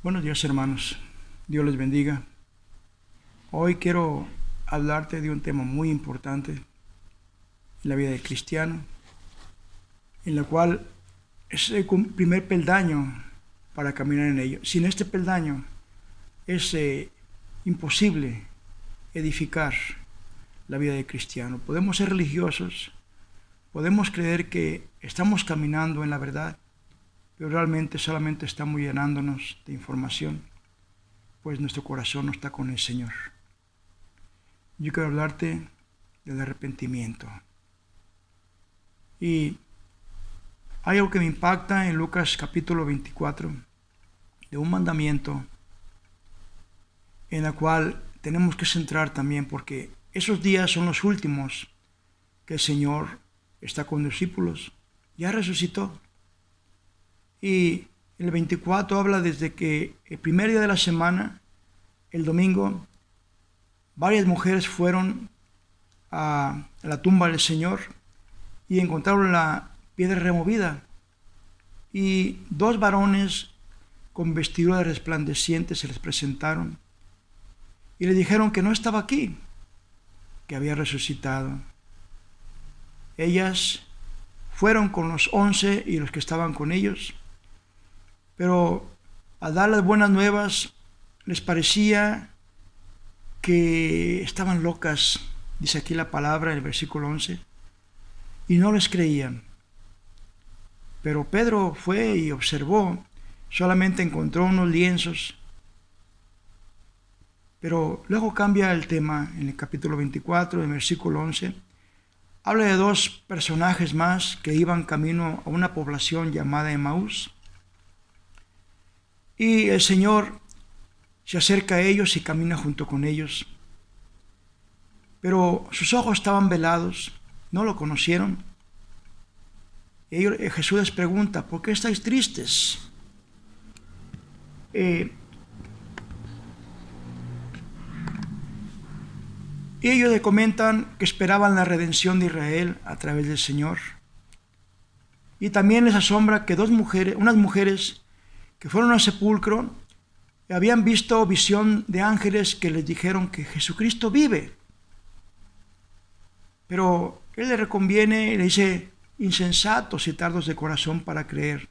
Buenos días, hermanos. Dios les bendiga. Hoy quiero hablarte de un tema muy importante en la vida del cristiano, en la cual es el primer peldaño para caminar en ello. Sin este peldaño es imposible edificar la vida del cristiano. Podemos ser religiosos, podemos creer que estamos caminando en la verdad, pero realmente solamente estamos llenándonos de información, pues nuestro corazón no está con el Señor. Yo quiero hablarte del arrepentimiento. Y hay algo que me impacta en Lucas capítulo 24, de un mandamiento en la cual tenemos que centrar también, porque esos días son los últimos que el Señor está con los discípulos. Ya resucitó. Y el 24 habla desde que el primer día de la semana, el domingo, varias mujeres fueron a la tumba del Señor y encontraron la piedra removida. Y dos varones con vestiduras resplandecientes se les presentaron y le dijeron que no estaba aquí, que había resucitado. Ellas fueron con los 11 y los que estaban con ellos, pero al dar las buenas nuevas les parecía que estaban locas, dice aquí la palabra en el versículo 11, y no les creían. Pero Pedro fue y observó, solamente encontró unos lienzos, pero luego cambia el tema en el capítulo 24, en el versículo 11, habla de dos personajes más que iban camino a una población llamada Emaús. Y el Señor se acerca a ellos y camina junto con ellos. Pero sus ojos estaban velados, no lo conocieron. Y Jesús les pregunta, ¿por qué estáis tristes? Y ellos le comentan que esperaban la redención de Israel a través del Señor. Y también les asombra que unas mujeres que fueron al sepulcro, habían visto visión de ángeles que les dijeron que Jesucristo vive. Pero Él le reconviene, le dice, insensatos y tardos de corazón para creer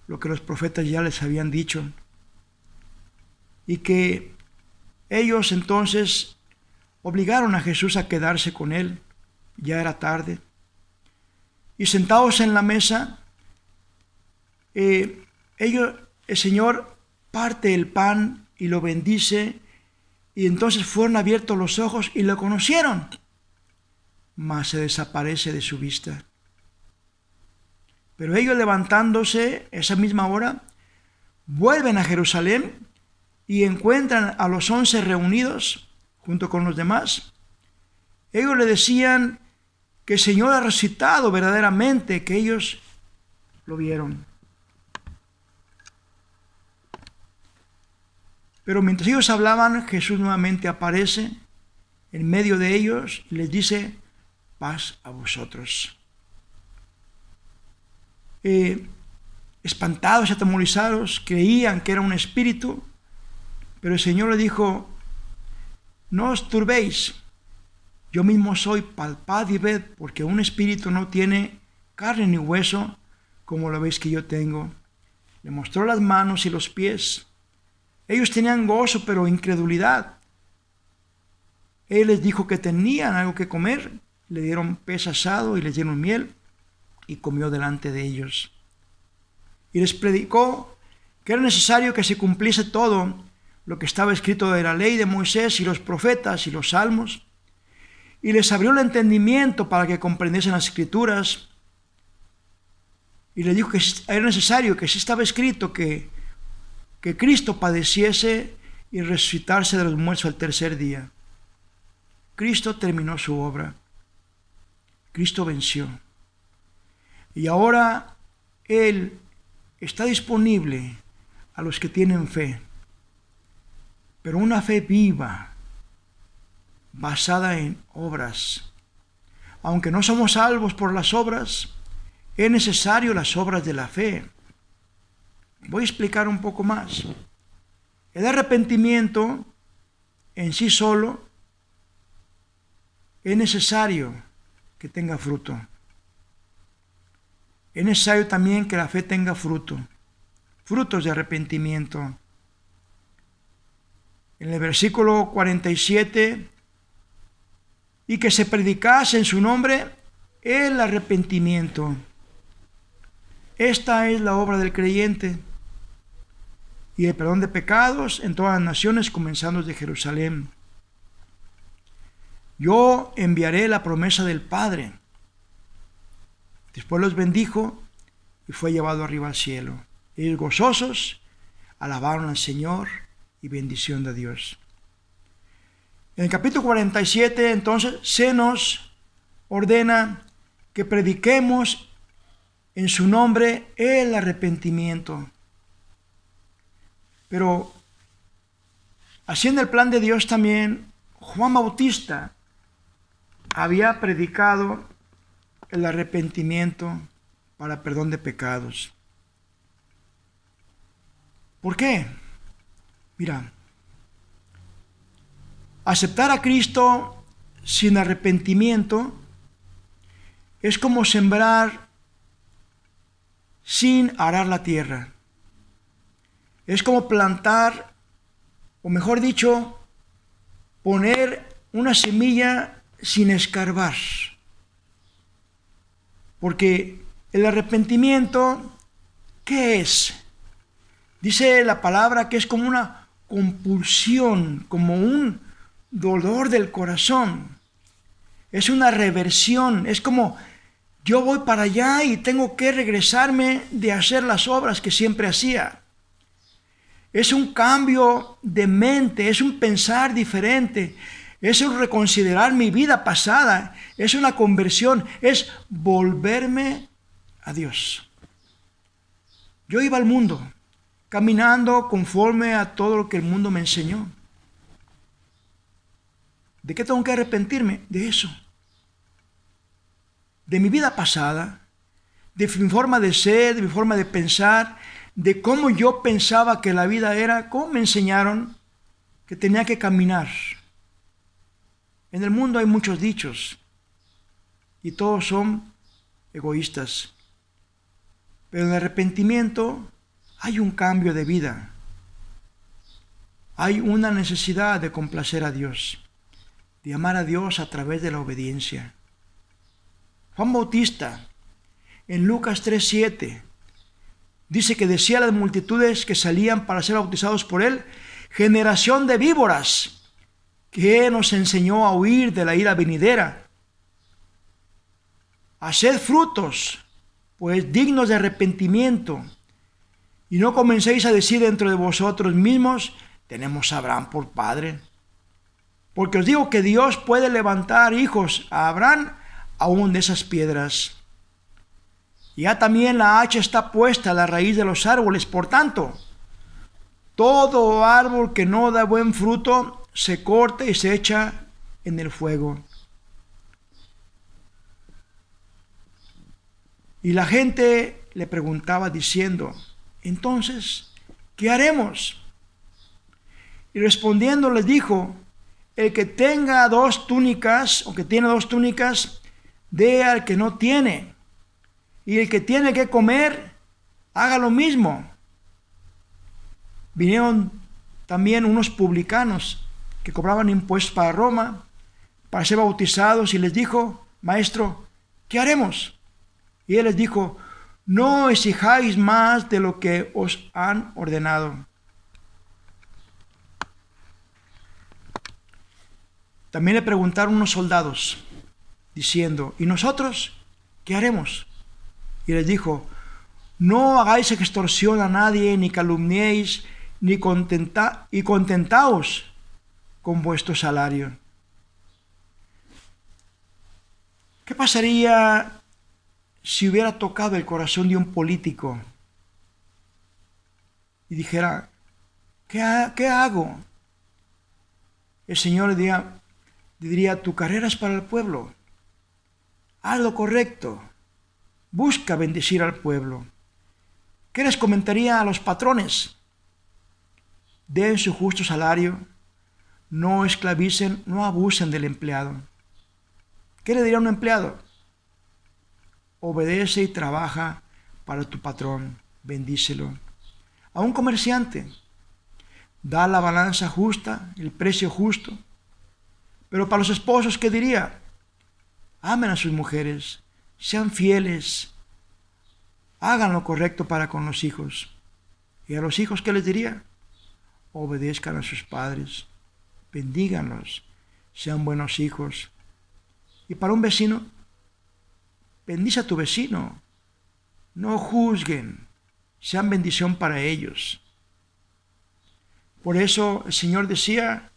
lo que los profetas ya les habían dicho. Y que ellos entonces obligaron a Jesús a quedarse con Él, ya era tarde. Y sentados en la mesa, el Señor parte el pan y lo bendice, y entonces fueron abiertos los ojos y lo conocieron, mas se desaparece de su vista. Pero ellos, levantándose esa misma hora, vuelven a Jerusalén y encuentran a los 11 reunidos junto con los demás. Ellos le decían que el Señor ha resucitado verdaderamente, que ellos lo vieron. Pero mientras ellos hablaban, Jesús nuevamente aparece en medio de ellos y les dice, paz a vosotros. Espantados y atemorizados, creían que era un espíritu, pero el Señor le dijo, no os turbéis, yo mismo soy, palpad y ved, porque un espíritu no tiene carne ni hueso, como lo veis que yo tengo. Le mostró las manos y los pies. Ellos tenían gozo, pero incredulidad. Él les dijo que tenían algo que comer. Le dieron pez asado y les dieron miel, y comió delante de ellos. Y les predicó que era necesario que se cumpliese todo lo que estaba escrito de la ley de Moisés y los profetas y los salmos. Y les abrió el entendimiento para que comprendiesen las escrituras. Y les dijo que era necesario, que sí estaba escrito que Cristo padeciese y resucitarse de los muertos al tercer día. Cristo terminó su obra. Cristo venció. Y ahora Él está disponible a los que tienen fe, pero una fe viva, basada en obras. Aunque no somos salvos por las obras, es necesario las obras de la fe. Voy a explicar un poco más. El arrepentimiento en sí solo es necesario que tenga fruto. Es necesario también que la fe tenga frutos de arrepentimiento. En el versículo 47, y que se predicase en su nombre el arrepentimiento. Esta es la obra del creyente y el perdón de pecados en todas las naciones, comenzando desde Jerusalén. Yo enviaré la promesa del Padre. Después los bendijo y fue llevado arriba al cielo. Ellos gozosos alabaron al Señor y bendición de Dios. En el capítulo 47, entonces, se nos ordena que prediquemos en su nombre el arrepentimiento. Pero, haciendo el plan de Dios también, Juan Bautista había predicado el arrepentimiento para perdón de pecados. ¿Por qué? Mira, aceptar a Cristo sin arrepentimiento es como sembrar sin arar la tierra. Es como plantar, o mejor dicho, poner una semilla sin escarbar. Porque el arrepentimiento, ¿qué es? Dice la palabra que es como una compulsión, como un dolor del corazón. Es una reversión, es como yo voy para allá y tengo que regresarme de hacer las obras que siempre hacía. Es un cambio de mente, es un pensar diferente, es un reconsiderar mi vida pasada, es una conversión, es volverme a Dios. Yo iba al mundo, caminando conforme a todo lo que el mundo me enseñó. ¿De qué tengo que arrepentirme? De eso. De mi vida pasada, de mi forma de ser, de mi forma de pensar, de cómo yo pensaba que la vida era, cómo me enseñaron que tenía que caminar. En el mundo hay muchos dichos y todos son egoístas. Pero en el arrepentimiento hay un cambio de vida. Hay una necesidad de complacer a Dios, de amar a Dios a través de la obediencia. Juan Bautista, en Lucas 3:7, dice que decía a las multitudes que salían para ser bautizados por él: generación de víboras, que nos enseñó a huir de la ira venidera. Haced frutos, pues dignos de arrepentimiento, y no comencéis a decir dentro de vosotros mismos: tenemos a Abraham por padre. Porque os digo que Dios puede levantar hijos a Abraham aún de esas piedras. Ya también la hacha está puesta a la raíz de los árboles. Por tanto, todo árbol que no da buen fruto se corta y se echa en el fuego. Y la gente le preguntaba diciendo: entonces, ¿qué haremos? Y respondiendo les dijo: el que tenga 2 túnicas, o que tiene 2 túnicas, dé al que no tiene. Y el que tiene que comer, haga lo mismo. Vinieron también unos publicanos que cobraban impuestos para Roma, para ser bautizados, y les dijo: maestro, ¿qué haremos? Y él les dijo: no exijáis más de lo que os han ordenado. También le preguntaron unos soldados, diciendo: ¿y nosotros qué haremos? Y les dijo: no hagáis extorsión a nadie, ni calumniéis, y contentaos con vuestro salario. ¿Qué pasaría si hubiera tocado el corazón de un político y dijera: ¿qué hago? El Señor le diría: tu carrera es para el pueblo, haz lo correcto, busca bendecir al pueblo. ¿Qué les comentaría a los patrones? den su justo salario, no esclavicen, no abusen del empleado. ¿Qué le diría a un empleado? Obedece y trabaja para tu patrón, bendícelo. A un comerciante, da la balanza justa, el precio justo. Pero para los esposos, ¿qué diría? Amen a sus mujeres, sean fieles, hagan lo correcto para con los hijos. ¿Y a los hijos qué les diría? Obedezcan a sus padres, bendíganlos, sean buenos hijos. Y para un vecino, bendice a tu vecino, no juzguen, sean bendición para ellos. Por eso el Señor decía,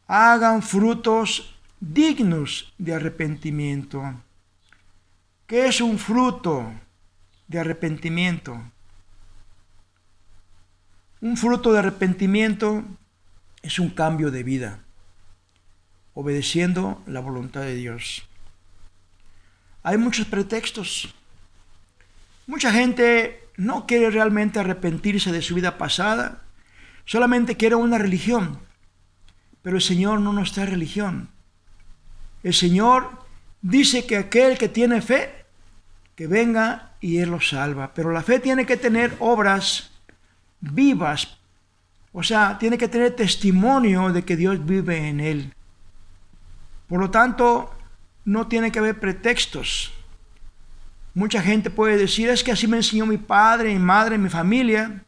hagan frutos dignos de arrepentimiento. ¿Qué es un fruto de arrepentimiento? Un fruto de arrepentimiento es un cambio de vida, obedeciendo la voluntad de Dios. Hay muchos pretextos. Mucha gente no quiere realmente arrepentirse de su vida pasada, solamente quiere una religión. Pero el Señor no nos trae religión. El Señor dice que aquel que tiene fe, que venga y Él lo salva. Pero la fe tiene que tener obras vivas. O sea, tiene que tener testimonio de que Dios vive en él. Por lo tanto, no tiene que haber pretextos. Mucha gente puede decir, es que así me enseñó mi padre, mi madre, mi familia.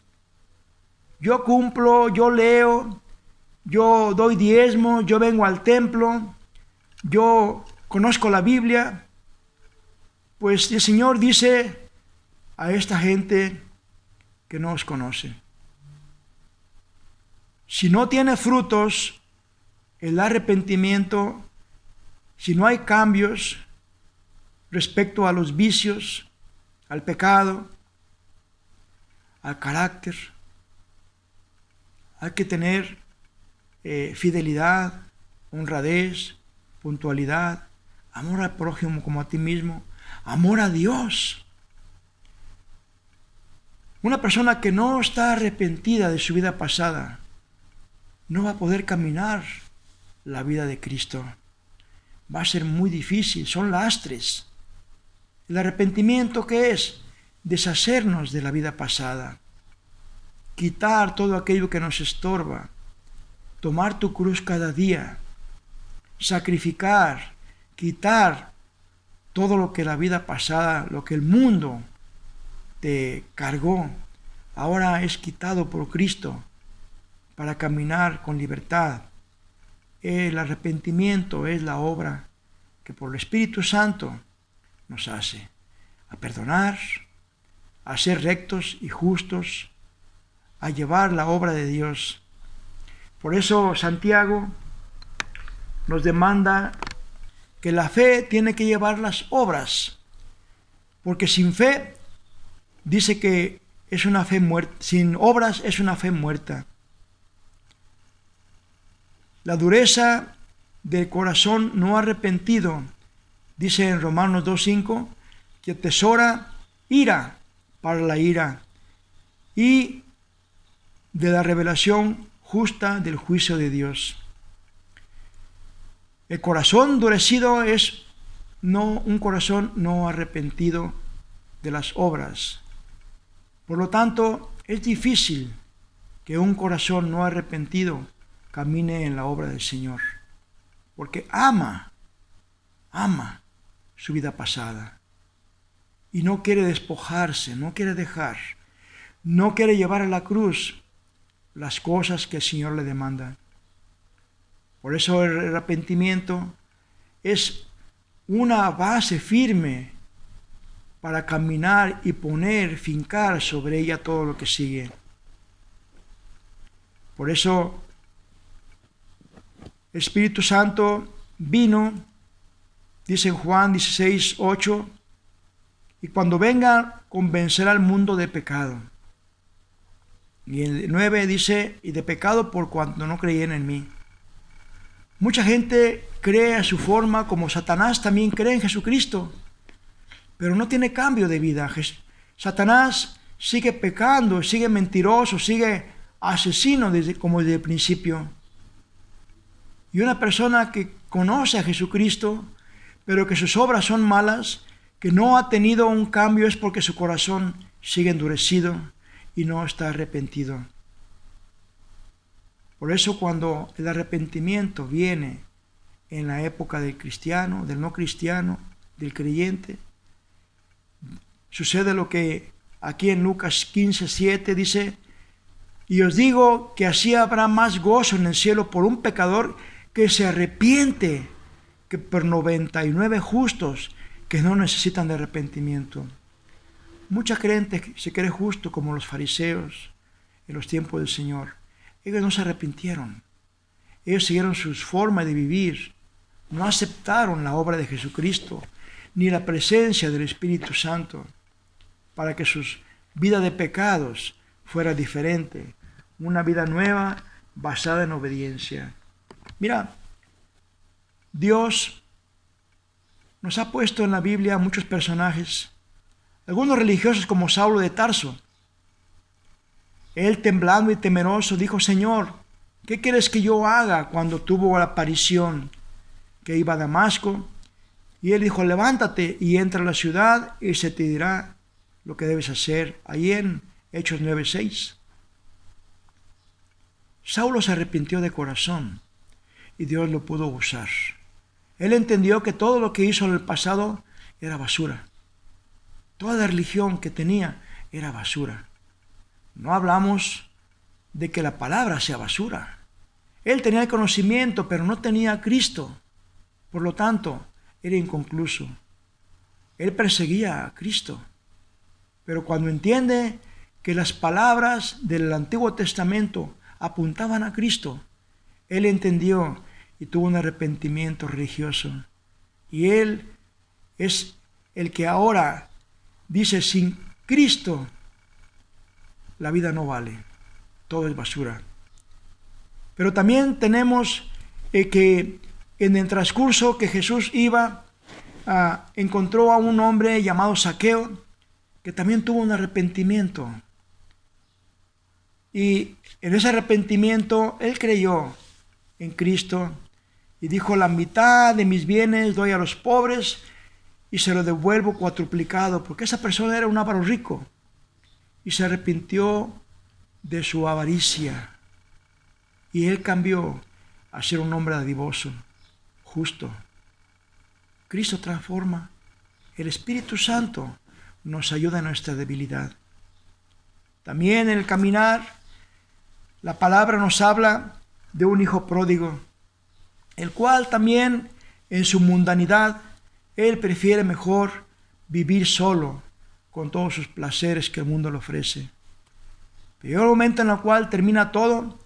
Yo cumplo, yo leo, yo doy diezmo, yo vengo al templo, yo conozco la Biblia. Pues el Señor dice a esta gente que no os conoce. Si no tiene frutos el arrepentimiento, si no hay cambios respecto a los vicios, al pecado, al carácter, hay que tener fidelidad, honradez, puntualidad, amor al prójimo como a ti mismo, amor a Dios. Una persona que no está arrepentida de su vida pasada no va a poder caminar la vida de Cristo. Va a ser muy difícil, son lastres. El arrepentimiento, ¿qué es? Deshacernos de la vida pasada, quitar todo aquello que nos estorba, tomar tu cruz cada día, sacrificar, quitar todo lo que la vida pasada, lo que el mundo te cargó, ahora es quitado por Cristo para caminar con libertad. El arrepentimiento es la obra que por el Espíritu Santo nos hace a perdonar, a ser rectos y justos, a llevar la obra de Dios. Por eso Santiago nos demanda que la fe tiene que llevar las obras, porque sin fe, dice que es una fe muerta, sin obras es una fe muerta. La dureza del corazón no arrepentido, dice en Romanos 2:5, que atesora ira para la ira y de la revelación justa del juicio de Dios. El corazón endurecido es un corazón no arrepentido de las obras. Por lo tanto, es difícil que un corazón no arrepentido camine en la obra del Señor, porque ama su vida pasada y no quiere despojarse, no quiere dejar, no quiere llevar a la cruz las cosas que el Señor le demanda. Por eso el arrepentimiento es una base firme para caminar y fincar sobre ella todo lo que sigue. Por eso el Espíritu Santo vino, dice en Juan 16:8, y cuando venga convencerá al mundo de pecado. Y el 9 dice, y de pecado por cuanto no creían en mí. Mucha gente cree a su forma, como Satanás también cree en Jesucristo, pero no tiene cambio de vida. Satanás sigue pecando, sigue mentiroso, sigue asesino como desde el principio. Y una persona que conoce a Jesucristo, pero que sus obras son malas, que no ha tenido un cambio, es porque su corazón sigue endurecido y no está arrepentido. Por eso cuando el arrepentimiento viene en la época del cristiano, del no cristiano, del creyente, sucede lo que aquí en Lucas 15:7 dice: y os digo que así habrá más gozo en el cielo por un pecador que se arrepiente que por 99 justos que no necesitan de arrepentimiento. Mucha gente se cree justo como los fariseos en los tiempos del Señor. Ellos no se arrepintieron. Ellos siguieron su forma de vivir. No aceptaron la obra de Jesucristo ni la presencia del Espíritu Santo para que su vida de pecados fuera diferente. Una vida nueva basada en obediencia. Mira, Dios nos ha puesto en la Biblia muchos personajes. Algunos religiosos como Saulo de Tarso. Él, temblando y temeroso, dijo: Señor, ¿qué quieres que yo haga? Cuando tuvo la aparición que iba a Damasco. Y él dijo: levántate y entra a la ciudad y se te dirá lo que debes hacer. Ahí en Hechos 9:6. Saulo se arrepintió de corazón y Dios lo pudo usar. Él entendió que todo lo que hizo en el pasado era basura. Toda la religión que tenía era basura. No hablamos de que la palabra sea basura. Él tenía el conocimiento, pero no tenía a Cristo. Por lo tanto, era inconcluso. Él perseguía a Cristo. Pero cuando entiende que las palabras del Antiguo Testamento apuntaban a Cristo, él entendió y tuvo un arrepentimiento religioso. Y él es el que ahora dice: sin Cristo la vida no vale, todo es basura. Pero también tenemos que en el transcurso que Jesús iba, encontró a un hombre llamado Zaqueo, que también tuvo un arrepentimiento. Y en ese arrepentimiento él creyó en Cristo y dijo: la mitad de mis bienes doy a los pobres y se lo devuelvo cuatruplicado, porque esa persona era un avaro rico y se arrepintió de su avaricia y él cambió a ser un hombre dadivoso, justo. Cristo transforma. El Espíritu Santo nos ayuda en nuestra debilidad. También en el caminar, la palabra nos habla de un hijo pródigo, el cual también en su mundanidad, él prefiere mejor vivir solo con todos sus placeres que el mundo le ofrece. Pero llega el momento en el cual termina todo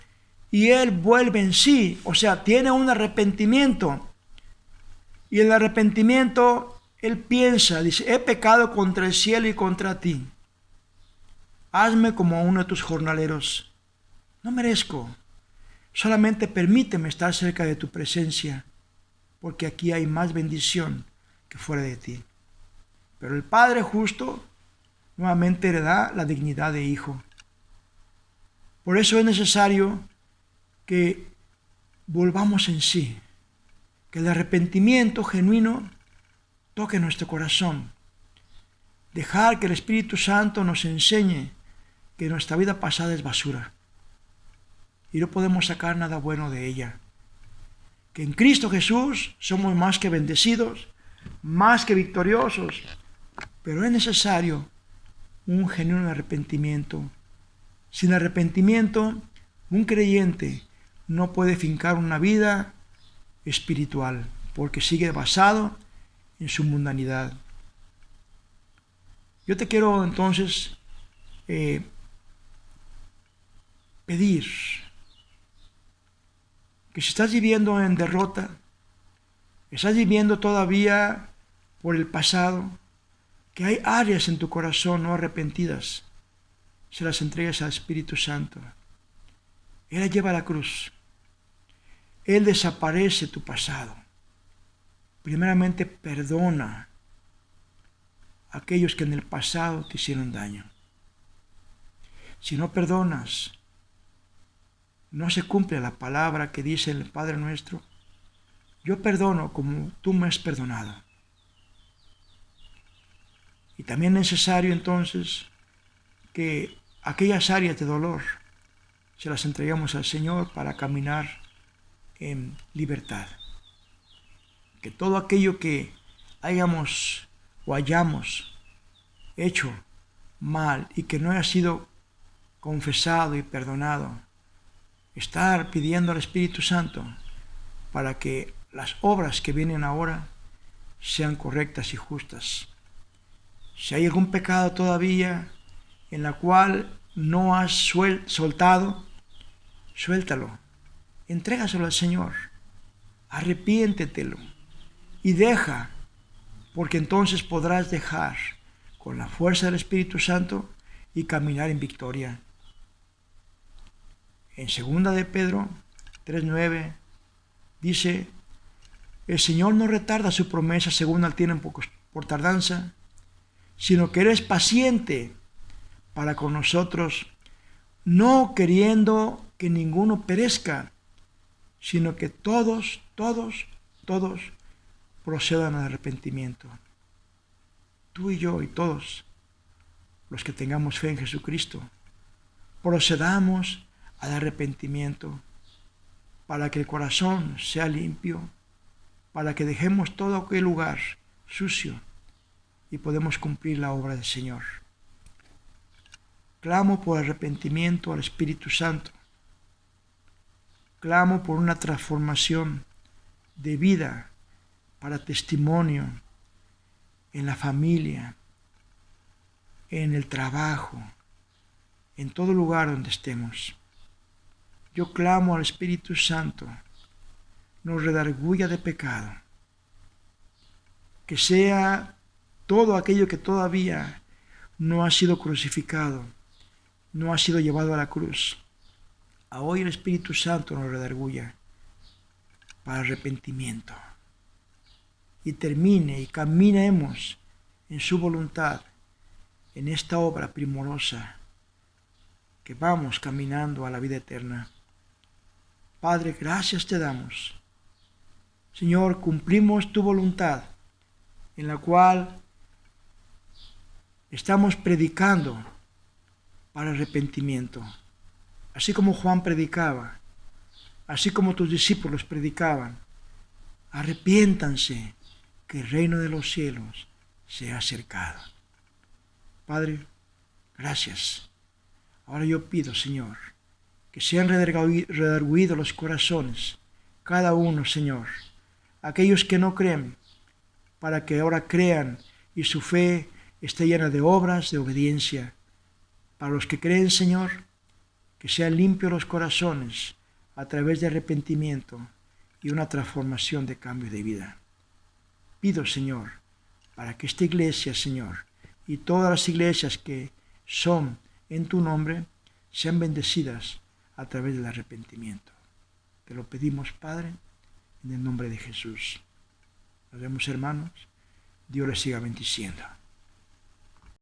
y él vuelve en sí, o sea, tiene un arrepentimiento. Y el arrepentimiento, él piensa, dice: he pecado contra el cielo y contra ti. Hazme como uno de tus jornaleros. No merezco. Solamente permíteme estar cerca de tu presencia, porque aquí hay más bendición que fuera de ti. Pero el Padre justo nuevamente le da la dignidad de hijo. Por eso es necesario que volvamos en sí, que el arrepentimiento genuino toque nuestro corazón. Dejar que el Espíritu Santo nos enseñe que nuestra vida pasada es basura y no podemos sacar nada bueno de ella. Que en Cristo Jesús somos más que bendecidos, más que victoriosos, pero es necesario un genuino arrepentimiento. Sin arrepentimiento, un creyente no puede fincar una vida espiritual, porque sigue basado en su mundanidad. Yo te quiero entonces pedir que si estás viviendo en derrota, estás viviendo todavía por el pasado, que hay áreas en tu corazón no arrepentidas, se las entregues al Espíritu Santo. Él la lleva a la cruz. Él desaparece tu pasado. Primeramente perdona a aquellos que en el pasado te hicieron daño. Si no perdonas, no se cumple la palabra que dice el Padre nuestro, yo perdono como tú me has perdonado. Y también es necesario entonces que aquellas áreas de dolor se las entreguemos al Señor para caminar en libertad. Que todo aquello que hayamos hecho mal y que no haya sido confesado y perdonado, estar pidiendo al Espíritu Santo para que las obras que vienen ahora sean correctas y justas. Si hay algún pecado todavía en la cual no has soltado, suéltalo, entrégaselo al Señor, arrepiéntetelo y deja, porque entonces podrás dejar con la fuerza del Espíritu Santo y caminar en victoria. En 2 de Pedro 3:9 dice, el Señor no retarda su promesa según la tienen por tardanza, sino que eres paciente para con nosotros, no queriendo que ninguno perezca, sino que todos procedan al arrepentimiento. Tú y yo y todos los que tengamos fe en Jesucristo, procedamos al arrepentimiento para que el corazón sea limpio, para que dejemos todo aquel lugar sucio y podemos cumplir la obra del Señor. Clamo por arrepentimiento al Espíritu Santo. Clamo por una transformación de vida para testimonio en la familia, en el trabajo, en todo lugar donde estemos. Yo clamo al Espíritu Santo, nos redarguya de pecado, que sea todo aquello que todavía no ha sido crucificado, no ha sido llevado a la cruz. A hoy el Espíritu Santo nos redarguya para arrepentimiento y termine y caminemos en su voluntad en esta obra primorosa que vamos caminando a la vida eterna. Padre, gracias te damos. Señor, cumplimos tu voluntad en la cual estamos predicando para arrepentimiento. Así como Juan predicaba, así como tus discípulos predicaban, arrepiéntanse, que el reino de los cielos se ha acercado. Padre, gracias. Ahora yo pido, Señor, que sean redarguidos los corazones, cada uno, Señor, aquellos que no creen, para que ahora crean y su fe esté llena de obras de obediencia. Para los que creen, Señor, que sean limpios los corazones a través de arrepentimiento y una transformación de cambio de vida. Pido, Señor, para que esta iglesia, Señor, y todas las iglesias que son en tu nombre, sean bendecidas a través del arrepentimiento. Te lo pedimos, Padre, en el nombre de Jesús. Nos vemos, hermanos. Dios les siga bendiciendo.